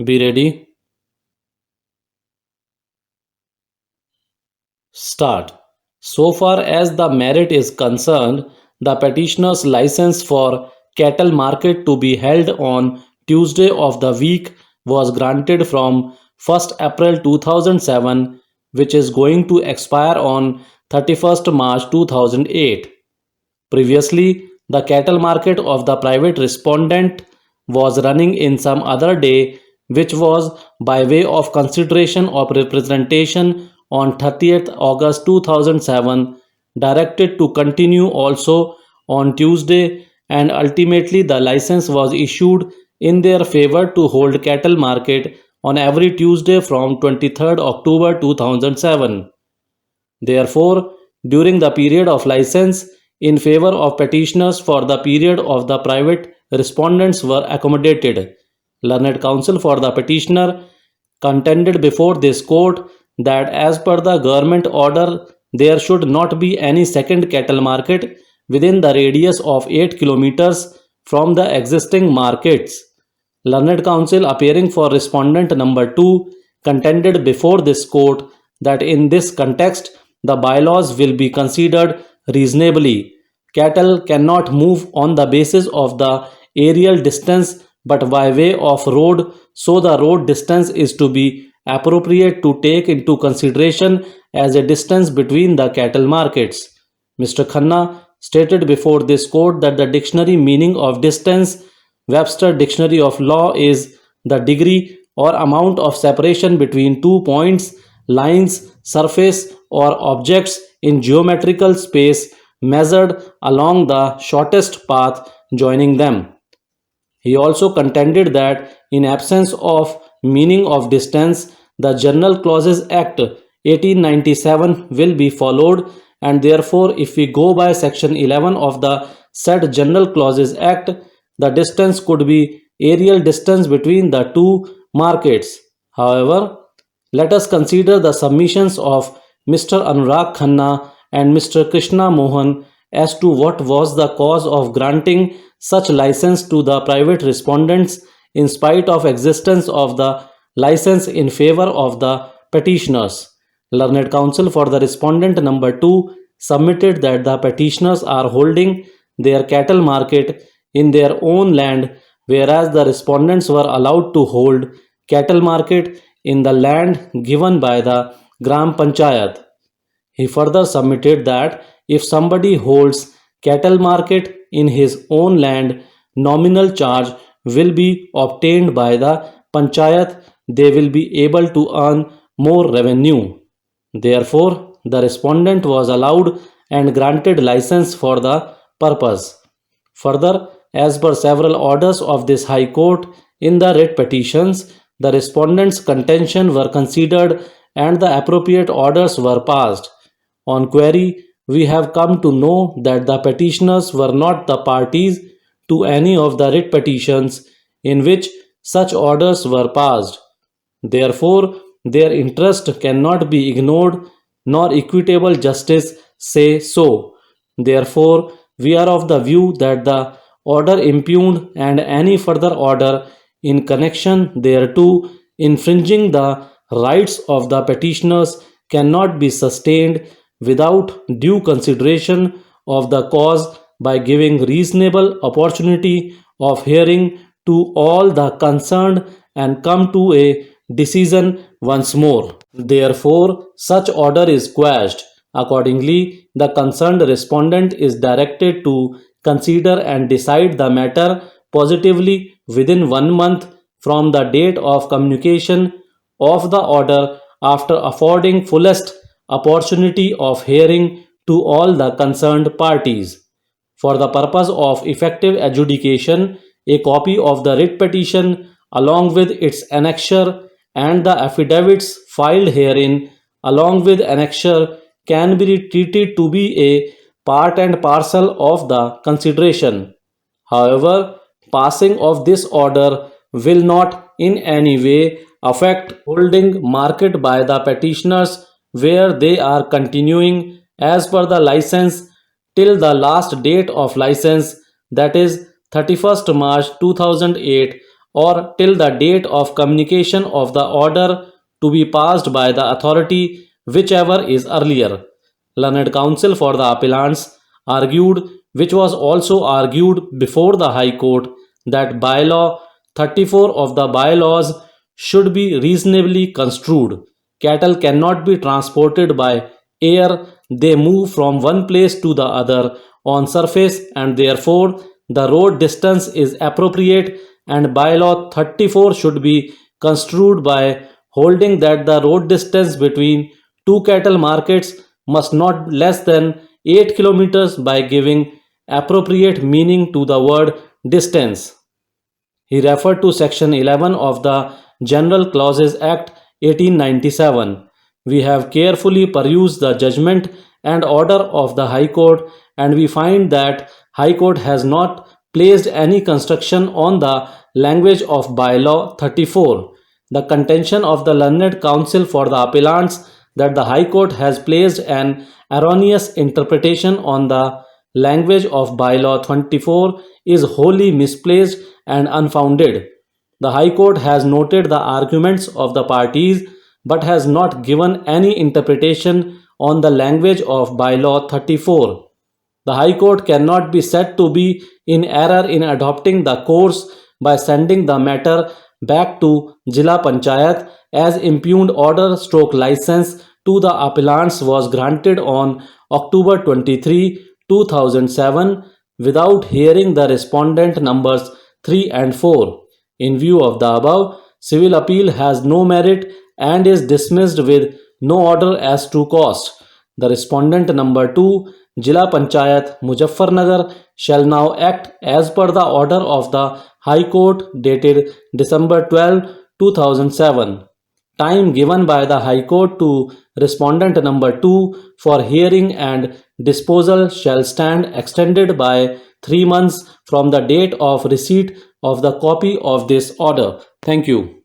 Be ready. Start. So far as the merit is concerned, the petitioner's license for cattle market to be held on Tuesday of the week was granted from 1st April 2007, which is going to expire on 31st March 2008. Previously, the cattle market of the private respondent was running in some other day, which was by way of consideration of representation on 30th August 2007, directed to continue also on Tuesday, and ultimately the license was issued in their favor to hold cattle market on every Tuesday from 23rd October 2007. Therefore, during the period of license in favor of petitioners for the period of the private respondents were accommodated. Learned counsel for the petitioner contended before this court that as per the government order there should not be any second cattle market within the radius of 8 kilometers from the existing markets. Learned counsel appearing for respondent number 2 contended before this court that in this context the bylaws will be considered reasonably. Cattle cannot move on the basis of the aerial distance but by way of road, so the road distance is to be appropriate to take into consideration as a distance between the cattle markets. Mr. Khanna stated before this court that the dictionary meaning of distance, Webster Dictionary of Law, is the degree or amount of separation between two points, lines, surface, or objects in geometrical space measured along the shortest path joining them. He also contended that in absence of meaning of distance, the General Clauses Act 1897 will be followed, and therefore if we go by section 11 of the said General Clauses Act, the distance could be aerial distance between the two markets. However, let us consider the submissions of Mr. Anurag Khanna and Mr. Krishna Mohan as to what was the cause of granting such license to the private respondents in spite of existence of the license in favor of the petitioners. Learned counsel for the respondent number 2 submitted that the petitioners are holding their cattle market in their own land, whereas the respondents were allowed to hold cattle market in the land given by the Gram Panchayat. He further submitted that if somebody holds cattle market in his own land, nominal charge will be obtained by the panchayat. They will be able to earn more revenue. Therefore, the respondent was allowed and granted license for the purpose. Further, as per several orders of this High Court, in the writ petitions, the respondents' contention were considered and the appropriate orders were passed. On query, we have come to know that the petitioners were not the parties to any of the writ petitions in which such orders were passed. Therefore, their interest cannot be ignored, nor equitable justice say so. Therefore, we are of the view that the order impugned and any further order in connection thereto infringing the rights of the petitioners cannot be sustained without due consideration of the cause by giving reasonable opportunity of hearing to all the concerned and come to a decision once more. Therefore, such order is quashed. Accordingly, the concerned respondent is directed to consider and decide the matter positively within 1 month from the date of communication of the order, after affording fullest opportunity of hearing to all the concerned parties. For the purpose of effective adjudication, a copy of the writ petition along with its annexure and the affidavits filed herein along with annexure can be treated to be a part and parcel of the consideration. However, passing of this order will not in any way affect holding market by the petitioners where they are continuing as per the license till the last date of license, that is 31st March 2008, or till the date of communication of the order to be passed by the authority, whichever is earlier. Learned counsel for the appellants argued, which was also argued before the High Court, that bylaw 34 of the bylaws should be reasonably construed. Cattle cannot be transported by air, they move from one place to the other on surface, and therefore the road distance is appropriate, and bylaw 34 should be construed by holding that the road distance between two cattle markets must not less than 8 kilometers by giving appropriate meaning to the word distance. He referred to Section 11 of the General Clauses Act 1897. We have carefully perused the judgment and order of the High Court, and we find that High Court has not placed any construction on the language of bylaw 34. The contention of the learned counsel for the appellants that the High Court has placed an erroneous interpretation on the language of bylaw 24 is wholly misplaced and unfounded. The High Court has noted the arguments of the parties but has not given any interpretation on the language of bylaw 34. The High Court cannot be said to be in error in adopting the course by sending the matter back to Jila Panchayat, as impugned order stroke license to the appellants was granted on October 23, 2007 without hearing the respondent numbers 3 and 4. In view of the above, civil appeal has no merit and is dismissed with no order as to cost. The respondent number 2, Jila Panchayat Muzaffarnagar, shall now act as per the order of the High Court dated December 12, 2007. Time given by the High Court to respondent number 2 for hearing and disposal shall stand extended by 3 months from the date of receipt of the copy of this order. Thank you.